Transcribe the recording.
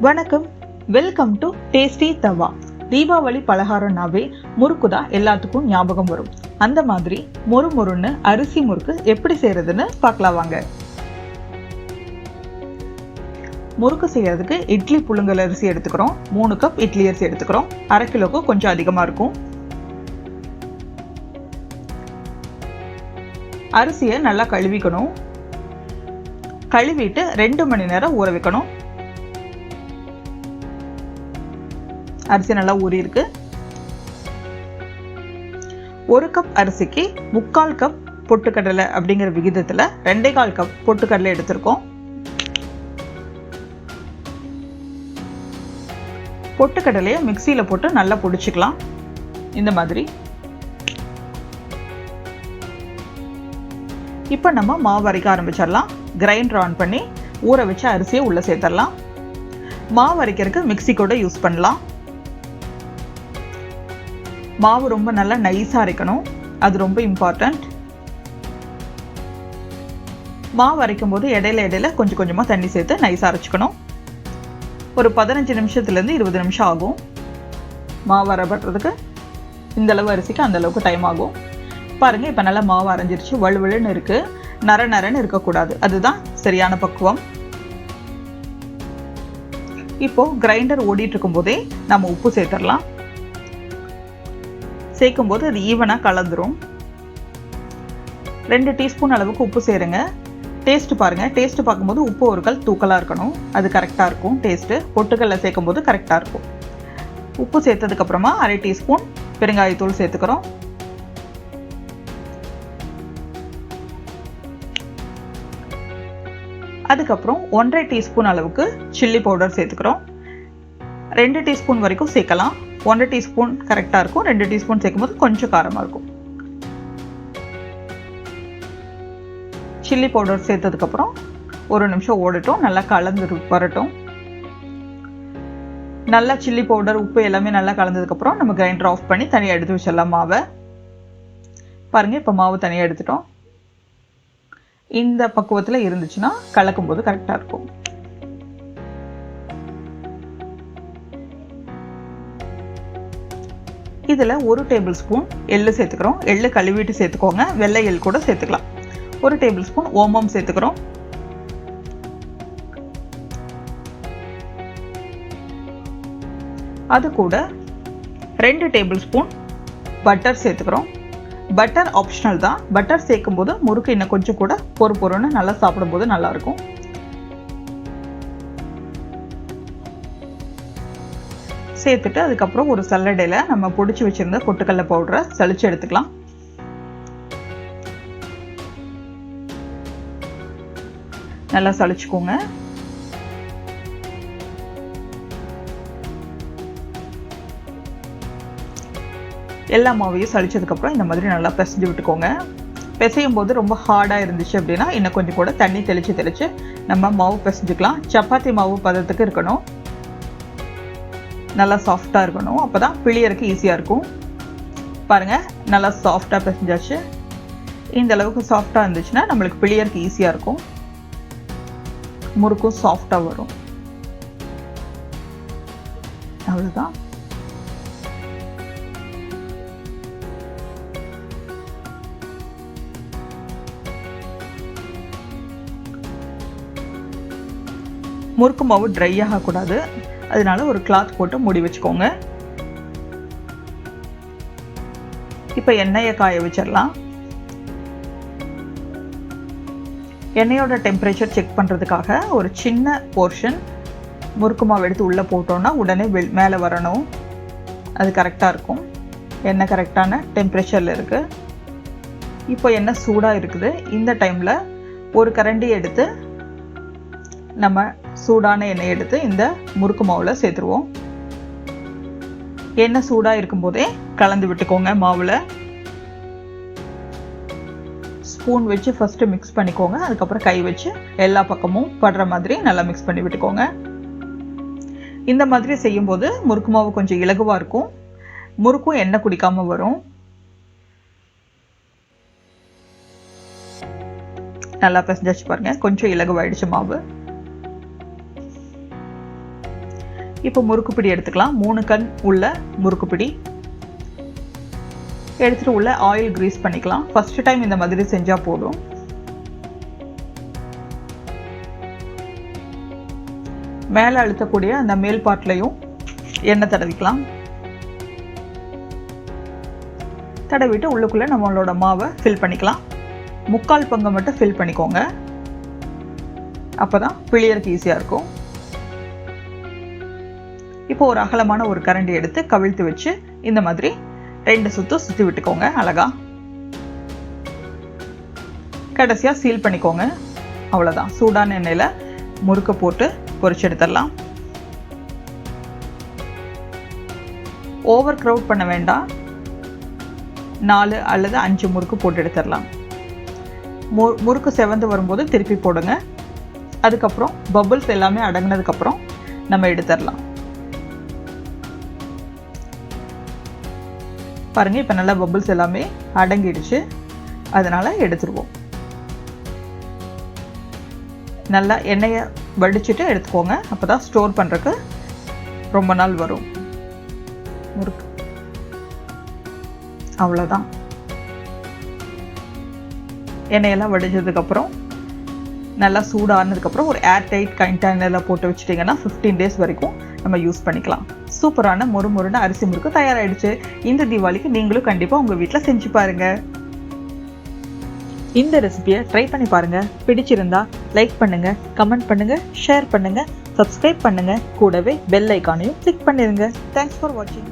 வணக்கம், welcome to tasty தவா. தீபாவளி பலகாரம்னாவே முறுக்கு தான் எல்லாத்துக்கும் ஞாபகம் வரும். அந்த மாதிரி மொறுன்னு அரிசி முறுக்கு எப்படி செய்யறதுன்னு பார்க்கலாம் வாங்க. முறுக்கு செய்யறதுக்கு இட்லி புழுங்கலரிசி எடுத்துக்கிறோம். 3 கப் இட்லி அரிசி எடுத்துக்கிறோம். 1/2 கிலோக்கு கொஞ்சம் அதிகமாக இருக்கும். அரிசியை நல்லா கழுவிக்கணும். கழுவிட்டு 2 மணி நேரம் ஊற வைக்கணும். அரிசி நல்லா ஊறி இருக்கு. 1 கப் அரிசிக்கு 3/4 கப் பொட்டுக்கடலை அப்படிங்கிற விகிதத்தில் 2.25 கப் பொட்டுக்கடலை எடுத்திருக்கோம். பொட்டுக்கடலையை மிக்சியில் போட்டு நல்லா பொடிச்சுக்கலாம். இந்த மாதிரி. இப்போ நம்ம மாவு அரைக்க ஆரம்பிச்சிடலாம். கிரைண்டர் ஆன் பண்ணி ஊற வச்ச அரிசியை உள்ளே சேர்த்துடலாம். மாவு அரைக்கிறதுக்கு மிக்சி கூட யூஸ் பண்ணலாம். மாவு ரொம்ப நல்லா நைஸாக அரைக்கணும், அது ரொம்ப இம்பார்ட்டண்ட். மாவு அரைக்கும் போது இடையில கொஞ்சம் கொஞ்சமாக தண்ணி சேர்த்து நைஸாக அரைச்சிக்கணும். ஒரு 15 நிமிஷத்துலேருந்து 20 நிமிஷம் ஆகும் மாவு அரைப்படுறதுக்கு. இந்த அளவு அரிசிக்கு அந்த அளவுக்கு டைம் ஆகும். பாருங்கள், இப்போ நல்லா மாவு அரைஞ்சிருச்சு. வலுவலுன்னு இருக்குது, நரன்னு இருக்கக்கூடாது. அதுதான் சரியான பக்குவம். இப்போது கிரைண்டர் ஓடிட்டு இருக்கும் போதே நம்ம உப்பு சேர்த்துடலாம். சேர்க்கும் போது அது ஈவனாக கலந்துரும். 2 டீஸ்பூன் அளவுக்கு உப்பு சேருங்க. டேஸ்ட் பாருங்கள். டேஸ்ட் பார்க்கும்போது உப்பு ஒரு கல் தூக்கலாக இருக்கணும், அது கரெக்டாக இருக்கும். டேஸ்ட்டு பொட்டுக்கல்ல சேர்க்கும் போது கரெக்டாக இருக்கும். உப்பு சேர்த்ததுக்கப்புறமா 1/2 டீஸ்பூன் பெருங்காயத்தூள் சேர்த்துக்கிறோம். அதுக்கப்புறம் 1/2 டீஸ்பூன் அளவுக்கு சில்லி பவுடர் சேர்த்துக்கிறோம். 2 டீஸ்பூன் வரைக்கும் சேர்க்கலாம். 1 டீஸ்பூன் கரெக்டாக இருக்கும். 2 டீஸ்பூன் சேர்க்கும்போது கொஞ்சம் காரமாக இருக்கும். சில்லி பவுடர் சேர்த்ததுக்கப்புறம் 1 நிமிஷம் ஓடட்டும், நல்லா கலந்து வரட்டும். நல்லா சில்லி பவுடர் உப்பு எல்லாமே நல்லா கலந்ததுக்கப்புறம் நம்ம கிரைண்டர் ஆஃப் பண்ணி தனியாக எடுத்து வச்சிடலாம் மாவை. பாருங்கள், இப்போ மாவு தனியாக எடுத்துட்டோம். இந்த பக்குவத்தில் இருந்துச்சுன்னா கலக்கும் போது கரெக்டாக இருக்கும். இதில் 1 டேபிள் ஸ்பூன் எள்ளு சேர்த்துக்கிறோம். எள்ளு கழுவிட்டு சேர்த்துக்கோங்க. வெள்ளை எள் கூட சேர்த்துக்கலாம். 1 டேபிள் ஸ்பூன் ஓமம் சேர்த்துக்கிறோம். அது கூட 2 டேபிள் ஸ்பூன் பட்டர் சேர்த்துக்கிறோம். பட்டர் ஆப்ஷனல் தான். பட்டர் சேர்க்கும் போது முறுக்கு இன்னும் கொஞ்சம் கூட பொறுன்னு நல்லா சாப்பிடும்போது நல்லாயிருக்கும். சேர்த்துட்டு அதுக்கப்புறம் ஒரு சல்லடையில் நம்ம பொடிச்சு வச்சிருந்த பொட்டுக்கடலை பவுடரை சலிச்சு எடுத்துக்கலாம். நல்லா சலிச்சுக்கோங்க. எல்லா மாவையும் சலிச்சதுக்கப்புறம் இந்த மாதிரி நல்லா பிசைஞ்சு விட்டுக்கோங்க. பிசையும் போது ரொம்ப ஹார்டாக இருந்துச்சு அப்படின்னா இன்னும் கொஞ்சம் கூட தண்ணி தெளித்து நம்ம மாவு பிசைஞ்சுக்கலாம். சப்பாத்தி மாவு பதத்துக்கு இருக்கணும். நல்லா சாஃப்டாக இருக்கணும், அப்போ தான் பிழியறதுக்கு ஈஸியாக இருக்கும். பாருங்கள், நல்லா சாஃப்டாக பிசைஞ்சாச்சு. இந்த அளவுக்கு சாஃப்டாக இருந்துச்சுன்னா நம்மளுக்கு பிழியறதுக்கு ஈஸியாக இருக்கும். முறுக்கும் சாஃப்டாக வரும். அவ்வளோதான். முறுக்கு மாவு ட்ரை ஆகக்கூடாது, அதனால ஒரு கிளாத் போட்டு மூடி வச்சுக்கோங்க. இப்போ எண்ணெயை காய வச்சிடலாம். எண்ணெயோட டெம்பரேச்சர் செக் பண்ணுறதுக்காக ஒரு சின்ன போர்ஷன் முறுக்கு மாவு எடுத்து உள்ளே போட்டோன்னா உடனே மேலே வரணும். அது கரெக்டாக இருக்கும். எண்ணெய் கரெக்டான டெம்பரேச்சரில் இருக்குது. இப்போ எண்ணெய் சூடாக இருக்குது. இந்த டைமில் ஒரு கரண்டி எடுத்து நம்ம சூடான எண்ணெய் எடுத்து இந்த முறுக்கு மாவில் சேர்த்துருவோம். எண்ணெய் சூடாக இருக்கும்போதே கலந்து விட்டுக்கோங்க. மாவில் ஸ்பூன் வச்சு ஃபஸ்ட்டு மிக்ஸ் பண்ணிக்கோங்க. அதுக்கப்புறம் கை வச்சு எல்லா பக்கமும் படுற மாதிரி நல்லா மிக்ஸ் பண்ணி விட்டுக்கோங்க. இந்த மாதிரி செய்யும்போது முறுக்கு மாவு கொஞ்சம் இலகுவாக இருக்கும். முறுக்கும் எண்ணெய் குடிக்காமல் வரும். நல்லா பிசைஞ்சாச்சு பாருங்க. கொஞ்சம் இலகுவாயிடுச்சு மாவு. இப்போ முறுக்கு பிடி எடுத்துக்கலாம். 3 கண் உள்ள முறுக்கு பிடி எடுத்துட்டு உள்ள ஆயில் கிரீஸ் பண்ணிக்கலாம். ஃபர்ஸ்ட் டைம் இந்த மாதிரி செஞ்சா போதும். மேலே அழுத்தக்கூடிய அந்த மேல் பார்ட்லையும் எண்ணெய் தடவிக்கலாம். தடவிட்டு உள்ளுக்குள்ள நம்மளோட மாவை ஃபில் பண்ணிக்கலாம். 3/4 பங்கு மட்டும் ஃபில் பண்ணிக்கோங்க. அப்பதான் பிழியறதுக்கு ஈஸியா இருக்கும். இப்போ ஒரு அகலமான ஒரு கரண்டி எடுத்து கவிழ்த்து வச்சு இந்த மாதிரி 2 சுத்து சுத்தி விட்டுக்கோங்க. அழகா கடைசியா சீல் பண்ணிக்கோங்க. அவ்வளவுதான். சூடான எண்ணெயில முறுக்க போட்டு பொரிச்சு எடுத்துடலாம். ஓவர் க்ரௌட் பண்ண வேண்டாம். 4 அல்லது 5 முறுக்கு போட்டு எடுத்துடலாம். முறுக்கு செவந்து வரும்போது திருப்பி போடுங்க. அதுக்கப்புறம் பபிள்ஸ் எல்லாமே அடங்கினதுக்கப்புறம் நம்ம எடுத்துடலாம். பாருங்க, இப்போ நல்லா பபிள்ஸ் எல்லாமே அடங்கிடுச்சு. அதனால எடுத்துருவோம். நல்லா எண்ணெயை வடிச்சிட்டு எடுத்துக்கோங்க. அப்போதான் ஸ்டோர் பண்ணுறதுக்கு ரொம்ப நாள் வரும் முறுக்கு. அவ்வளோதான். எண்ணெயெல்லாம் வடிச்சதுக்கப்புறம் நல்லா சூடானதுக்கப்புறம் ஒரு ஏர் டைட் கண்டெய்னரில் போட்டு வச்சுட்டிங்கன்னா 15 டேஸ் வரைக்கும் நம்ம யூஸ் பண்ணிக்கலாம். சூப்பரான மொறுமொறுன்னு அரிசி முறுக்கு தயாராகிடுச்சு. இந்த தீபாவளிக்கு நீங்களும் கண்டிப்பாக உங்கள் வீட்டில் செஞ்சு பாருங்க. இந்த ரெசிபியை ட்ரை பண்ணி பாருங்க. பிடிச்சிருந்தா லைக் பண்ணுங்க, கமெண்ட் பண்ணுங்க, ஷேர் பண்ணுங்க, சப்ஸ்கிரைப் பண்ணுங்க. கூடவே பெல் ஐக்கானையும் கிளிக் பண்ணிருங்க. தேங்க்ஸ் ஃபார் வாட்சிங்.